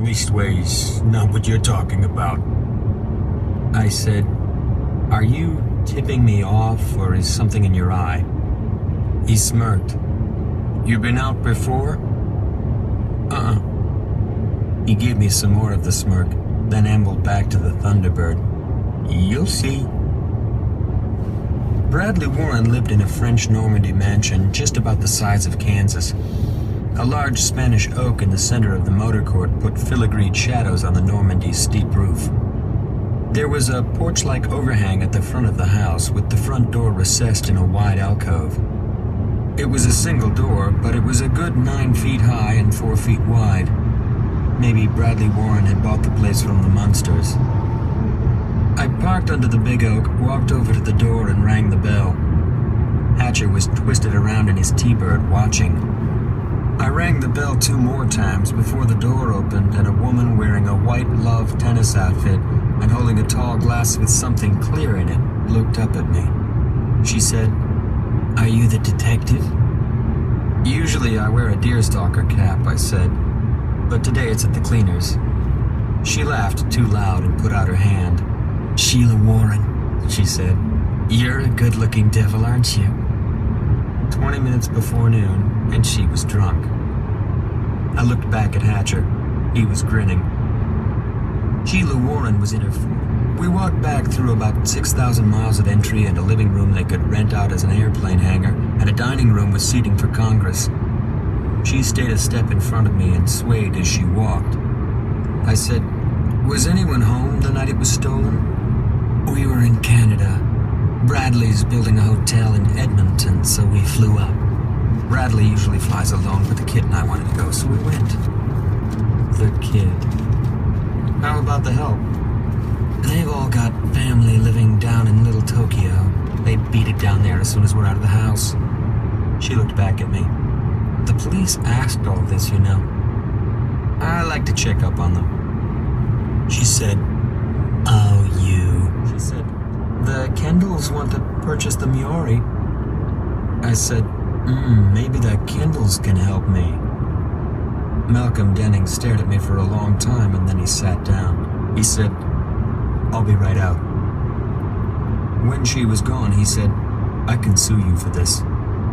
Leastways, not what you're talking about. I said, "Are you tipping me off, or is something in your eye?" He smirked. "You been out before?" He gave me some more of the smirk, then ambled back to the Thunderbird. "You'll see." Bradley Warren lived in a French Normandy mansion just about the size of Kansas. A large Spanish oak in the center of the motor court put filigreed shadows on the Normandy's steep roof. There was a porch-like overhang at the front of the house, with the front door recessed in a wide alcove. It was a single door, but it was a good 9 feet high and 4 feet wide. Maybe Bradley Warren had bought the place from the Munsters. I parked under the big oak, walked over to the door, and rang the bell. Hatcher was twisted around in his T-bird, watching. I rang the bell 2 more times before the door opened and a woman wearing a white Love tennis outfit and holding a tall glass with something clear in it looked up at me. She said, "Are you the detective?" "Usually I wear a deerstalker cap," I said, "but today it's at the cleaners." She laughed too loud and put out her hand. "Sheila Warren," she said. "You're a good-looking devil, aren't you?" 20 minutes before noon, and she was drunk. I looked back at Hatcher. He was grinning. Sheila Warren was in her 40s. We walked back through about 6,000 miles of entry and a living room they could rent out as an airplane hangar, and a dining room with seating for Congress. She stayed a step in front of me and swayed as she walked. I said, "Was anyone home the night it was stolen?" "We were in Canada. Bradley's building a hotel in Edmonton, so we flew up. Bradley usually flies alone, but the kid and I wanted to go, so we went." The kid. How about the help? "They've all got family living down in Little Tokyo. They beat it down there as soon as we're out of the house." She looked back at me. "The police asked all this, you know. I like to check up on them." She said, "Oh, you." She said, "The Kendalls want to purchase the Miori." I said, "Maybe the Kendalls can help me." Malcolm Denning stared at me for a long time, and then he sat down. He said, "I'll be right out." When she was gone, he said, "I can sue you for this.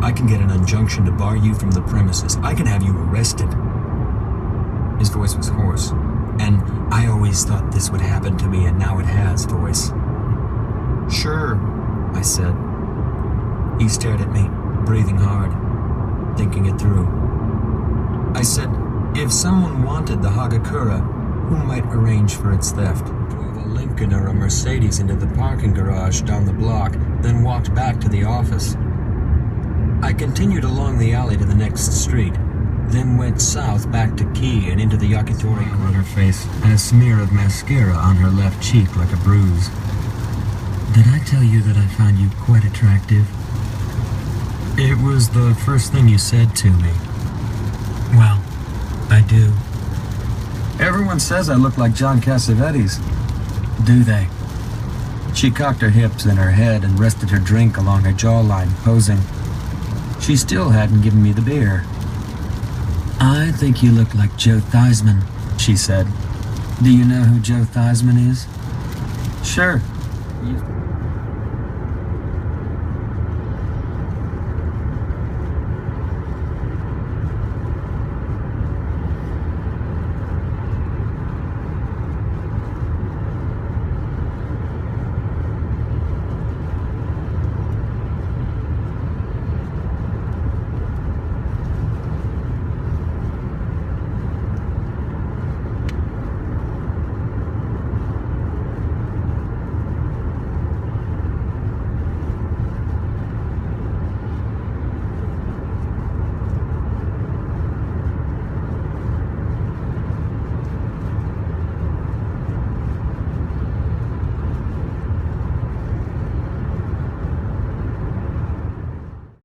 I can get an injunction to bar you from the premises. I can have you arrested." His voice was hoarse. "And I always thought this would happen to me, and now it has," voice. "Sure," I said. He stared at me, breathing hard, thinking it through. I said, "If someone wanted the Hagakura, who might arrange for its theft?" Drove a Lincoln or a Mercedes into the parking garage down the block, then walked back to the office. I continued along the alley to the next street, then went south back to Key and into the yakitori on her face and a smear of mascara on her left cheek like a bruise. "Did I tell you that I find you quite attractive?" "It was the first thing you said to me." "Well, I do." "Everyone says I look like John Cassavetes." "Do they?" She cocked her hips and her head and rested her drink along her jawline, posing. She still hadn't given me the beer. "I think you look like Joe Theismann," she said. "Do you know who Joe Theismann is?" "Sure."